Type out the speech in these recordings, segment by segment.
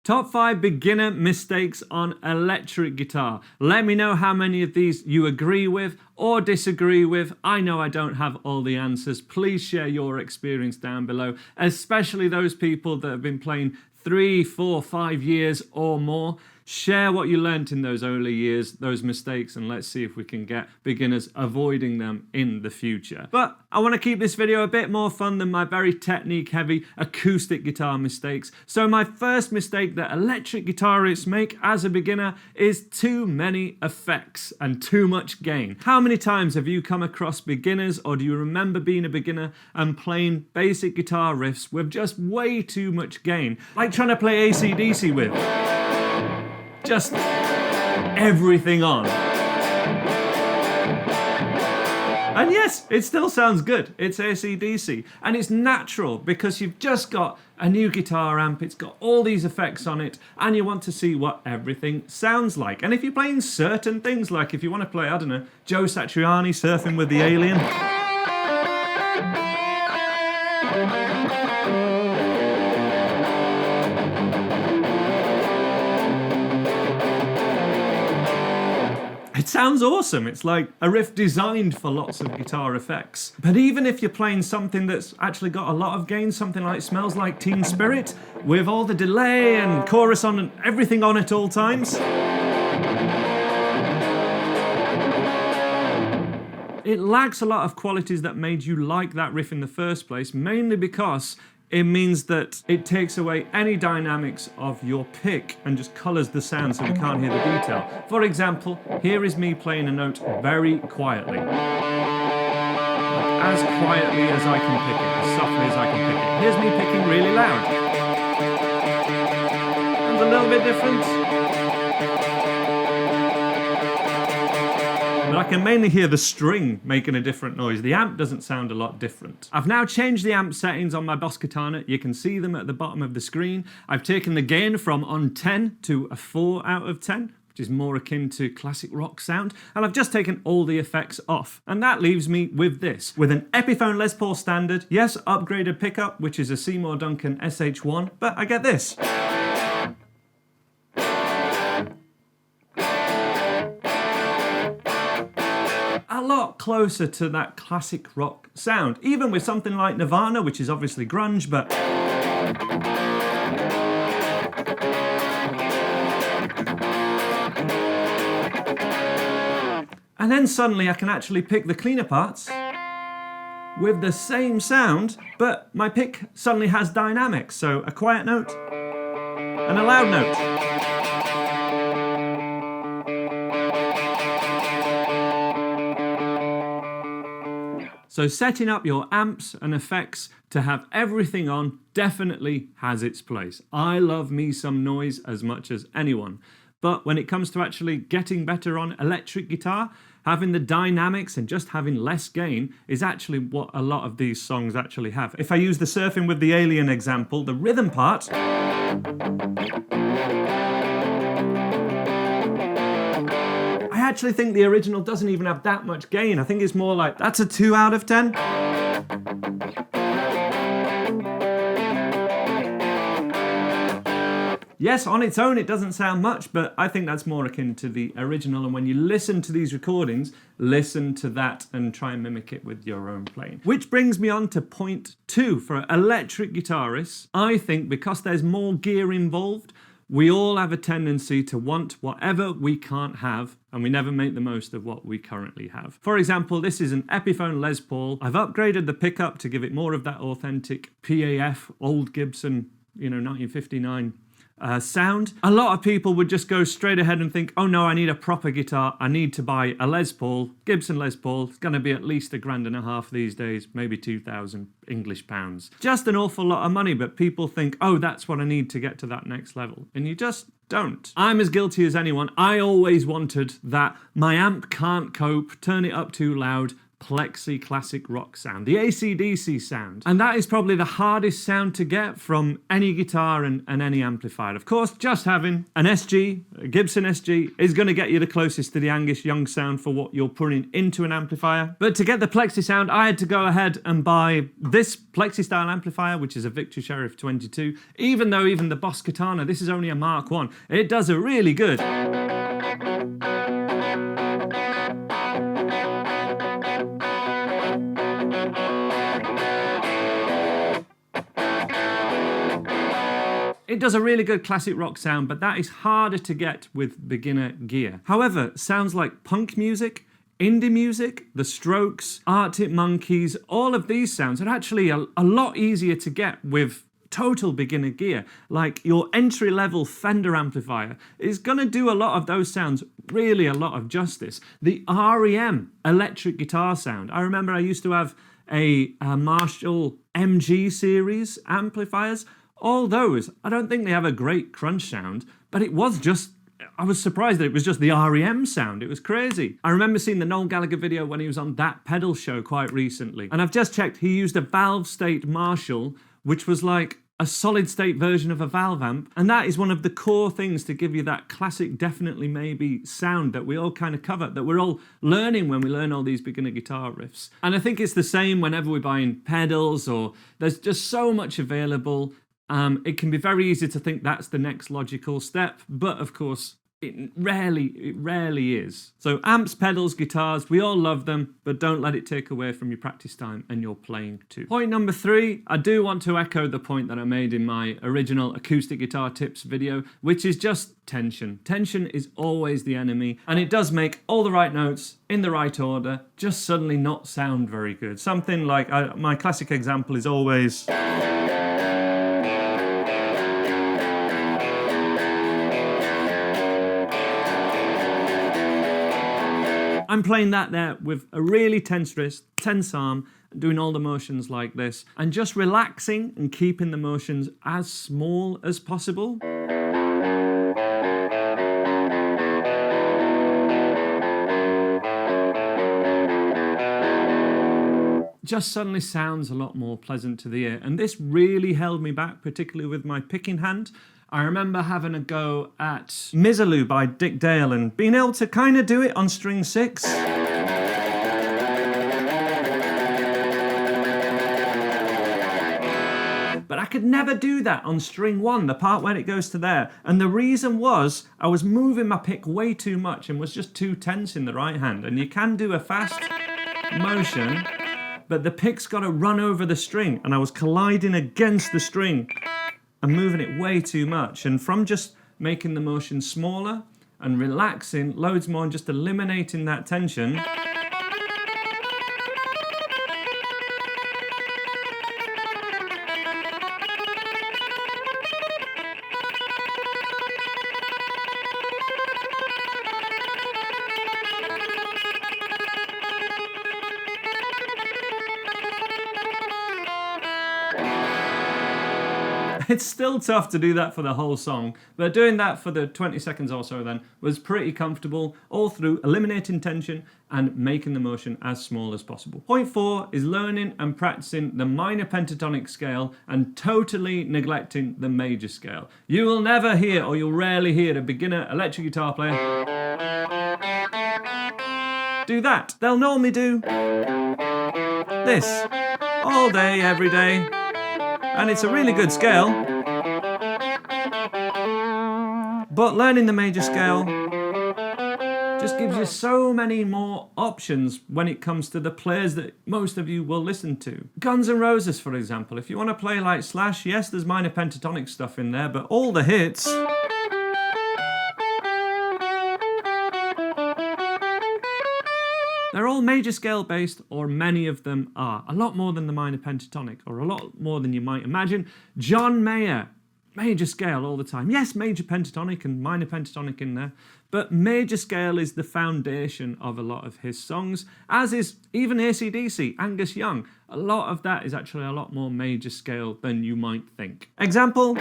Top 5 beginner mistakes on electric guitar. Let me know how many of these you agree with or disagree with. I know I don't have all the answers. Please share your experience down below, especially those people that have been playing 3, 4, 5 years or more. Share what you learnt in those early years, those mistakes, and let's see if we can get beginners avoiding them in the future. But I want to keep this video a bit more fun than my very technique-heavy acoustic guitar mistakes. So my first mistake that electric guitarists make as a beginner is too many effects and too much gain. How many times have you come across beginners, or do you remember being a beginner and playing basic guitar riffs with just way too much gain? Like trying to play AC/DC with just everything on. And yes, it still sounds good. It's AC/DC. And it's natural because you've just got a new guitar amp, it's got all these effects on it, and you want to see what everything sounds like. And if you're playing certain things, like if you want to play, I don't know, Joe Satriani, Surfing with the Alien, it sounds awesome. It's like a riff designed for lots of guitar effects. But even if you're playing something that's actually got a lot of gain, something like Smells Like Teen Spirit, with all the delay and chorus on and everything on at all times, it lacks a lot of qualities that made you like that riff in the first place, mainly because it means that it takes away any dynamics of your pick and just colours the sound so we can't hear the detail. For example, here is me playing a note very quietly. As quietly as I can pick it, as softly as I can pick it. Here's me picking really loud. Sounds a little bit different. But I can mainly hear the string making a different noise. The amp doesn't sound a lot different. I've now changed the amp settings on my Boss Katana. You can see them at the bottom of the screen. I've taken the gain from on 10 to a 4 out of 10, which is more akin to classic rock sound. And I've just taken all the effects off. And that leaves me with this, with an Epiphone Les Paul Standard, yes, upgraded pickup, which is a Seymour Duncan SH1, but I get this. A lot closer to that classic rock sound, even with something like Nirvana, which is obviously grunge, but and then suddenly I can actually pick the cleaner parts with the same sound, but my pick suddenly has dynamics, so a quiet note and a loud note. So setting up your amps and effects to have everything on definitely has its place. I love me some noise as much as anyone. But when it comes to actually getting better on electric guitar, having the dynamics and just having less gain is actually what a lot of these songs actually have. If I use the Surfing with the Alien example, the rhythm part, I actually think the original doesn't even have that much gain. I think it's more like, that's a 2 out of 10. Yes, on its own it doesn't sound much, but I think that's more akin to the original, and when you listen to these recordings, listen to that and try and mimic it with your own playing. Which brings me on to point 2. For electric guitarists, I think because there's more gear involved, we all have a tendency to want whatever we can't have, and we never make the most of what we currently have. For example, this is an Epiphone Les Paul. I've upgraded the pickup to give it more of that authentic PAF, old Gibson, 1959 sound. A lot of people would just go straight ahead and think, oh no, I need a proper guitar. I need to buy a Les Paul, Gibson Les Paul. It's going to be at least $1,500 these days, maybe 2,000 English pounds. Just an awful lot of money, but people think, oh, that's what I need to get to that next level. And you just don't. I'm as guilty as anyone. I always wanted that my amp can't cope, turn it up too loud, Plexi classic rock sound, the AC/DC sound. And that is probably the hardest sound to get from any guitar and any amplifier. Of course, just having an SG, a Gibson SG, is going to get you the closest to the Angus Young sound for what you're putting into an amplifier. But to get the Plexi sound, I had to go ahead and buy this Plexi style amplifier, which is a Victor Sheriff 22. Even though even the Boss Katana, this is only a Mark 1, it does a really good. It does a really good classic rock sound, but that is harder to get with beginner gear. However, sounds like punk music, indie music, The Strokes, Arctic Monkeys, all of these sounds are actually a lot easier to get with total beginner gear. Like your entry-level Fender amplifier is going to do a lot of those sounds really a lot of justice. The REM electric guitar sound. I remember I used to have a Marshall MG series amplifiers. All those, I don't think they have a great crunch sound, but it was just, I was surprised that it was just the REM sound. It was crazy. I remember seeing the Noel Gallagher video when he was on That Pedal Show quite recently. And I've just checked, he used a valve state Marshall, which was like a solid state version of a valve amp. And that is one of the core things to give you that classic definitely maybe sound that we all kind of cover, that we're all learning when we learn all these beginner guitar riffs. And I think it's the same whenever we're buying pedals, or there's just so much available. It can be very easy to think that's the next logical step, but of course, it rarely is. So amps, pedals, guitars, we all love them, but don't let it take away from your practice time and your playing too. Point number 3, I do want to echo the point that I made in my original acoustic guitar tips video, which is just tension. Tension is always the enemy, and it does make all the right notes in the right order just suddenly not sound very good. Something like, my classic example is always... I'm playing that there with a really tense wrist, tense arm, doing all the motions like this, and just relaxing and keeping the motions as small as possible. Just suddenly sounds a lot more pleasant to the ear. And this really held me back, particularly with my picking hand. I remember having a go at Mizzaloo by Dick Dale and being able to kind of do it on string 6. But I could never do that on string 1, the part when it goes to there. And the reason was I was moving my pick way too much and was just too tense in the right hand. And you can do a fast motion, but the pick's got to run over the string, and I was colliding against the string and moving it way too much. And from just making the motion smaller and relaxing loads more and just eliminating that tension, it's still tough to do that for the whole song, but doing that for the 20 seconds or so then was pretty comfortable all through, eliminating tension and making the motion as small as possible. Point 4 is learning and practicing the minor pentatonic scale and totally neglecting the major scale. You will never hear, or you'll rarely hear, a beginner electric guitar player do that. They'll normally do this all day, every day. And it's a really good scale, but learning the major scale just gives you so many more options when it comes to the players that most of you will listen to. Guns N' Roses, for example, if you want to play like Slash, yes, there's minor pentatonic stuff in there, but all the hits... they're all major scale based, or many of them are. A lot more than the minor pentatonic, or a lot more than you might imagine. John Mayer, major scale all the time. Yes, major pentatonic and minor pentatonic in there, but major scale is the foundation of a lot of his songs, as is even AC/DC, Angus Young. A lot of that is actually a lot more major scale than you might think. Example?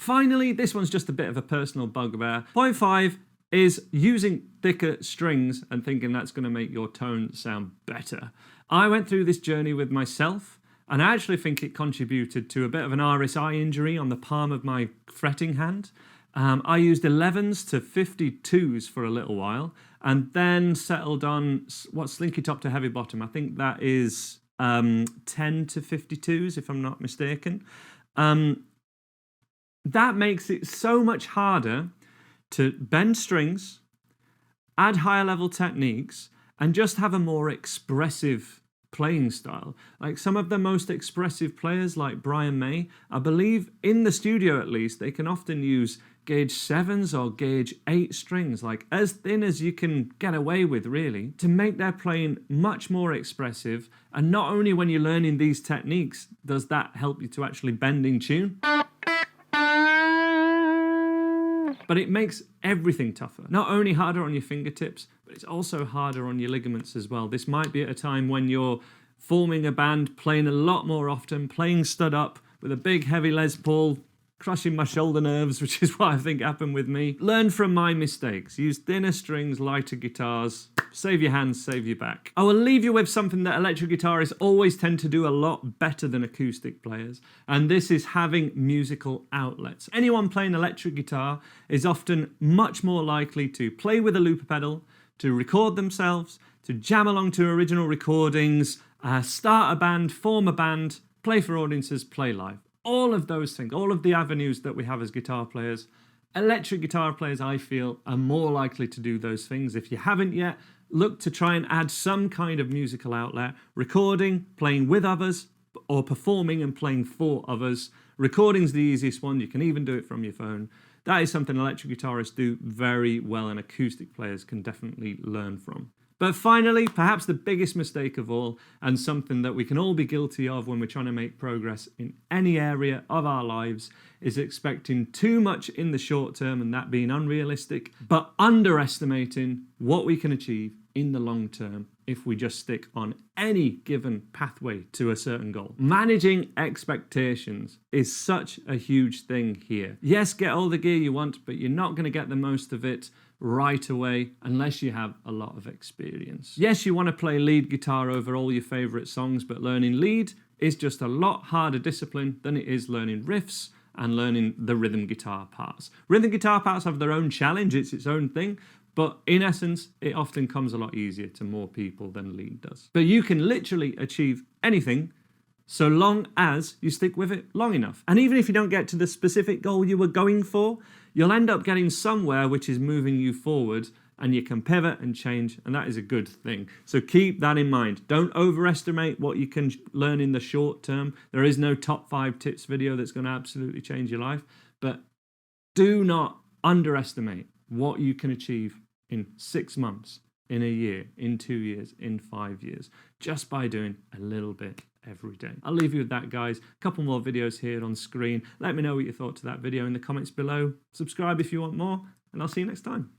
Finally, this one's just a bit of a personal bugbear. Point 5 is using thicker strings and thinking that's going to make your tone sound better. I went through this journey with myself, and I actually think it contributed to a bit of an RSI injury on the palm of my fretting hand. I used 11s to 52s for a little while, and then settled on what slinky top to heavy bottom. I think that is 10 to 52s, if I'm not mistaken. That makes it so much harder to bend strings, add higher level techniques, and just have a more expressive playing style. Like some of the most expressive players like Brian May, I believe in the studio at least, they can often use gauge 7s or gauge 8 strings, like as thin as you can get away with really, to make their playing much more expressive. And not only when you're learning these techniques does that help you to actually bend in tune, but it makes everything tougher. Not only harder on your fingertips, but it's also harder on your ligaments as well. This might be at a time when you're forming a band, playing a lot more often, playing stud up with a big heavy Les Paul, crushing my shoulder nerves, which is what I think happened with me. Learn from my mistakes. Use thinner strings, lighter guitars. Save your hands, save your back. I will leave you with something that electric guitarists always tend to do a lot better than acoustic players, and this is having musical outlets. Anyone playing electric guitar is often much more likely to play with a looper pedal, to record themselves, to jam along to original recordings, start a band, form a band, play for audiences, play live. All of those things, all of the avenues that we have as guitar players, electric guitar players, I feel, are more likely to do those things. If you haven't yet, look to try and add some kind of musical outlet, recording, playing with others, or performing and playing for others. Recording's the easiest one. You can even do it from your phone. That is something electric guitarists do very well, and acoustic players can definitely learn from. But finally, perhaps the biggest mistake of all, and something that we can all be guilty of when we're trying to make progress in any area of our lives, is expecting too much in the short term, and that being unrealistic, but underestimating what we can achieve in the long term if we just stick on any given pathway to a certain goal. Managing expectations is such a huge thing here. Yes, get all the gear you want, but you're not going to get the most of it right away unless you have a lot of experience. Yes, you want to play lead guitar over all your favorite songs, but learning lead is just a lot harder discipline than it is learning riffs and learning the rhythm guitar parts. Rhythm guitar parts have their own challenge, it's its own thing, but in essence, it often comes a lot easier to more people than lead does. But you can literally achieve anything so long as you stick with it long enough. And even if you don't get to the specific goal you were going for, you'll end up getting somewhere which is moving you forward, and you can pivot and change, and that is a good thing. So keep that in mind. Don't overestimate what you can learn in the short term. There is no top 5 tips video that's going to absolutely change your life, but do not underestimate what you can achieve in 6 months, in a year, in 2 years, in 5 years, just by doing a little bit every day. I'll leave you with that, guys. A couple more videos here on screen. Let me know what you thought to that video in the comments below. Subscribe if you want more, and I'll see you next time.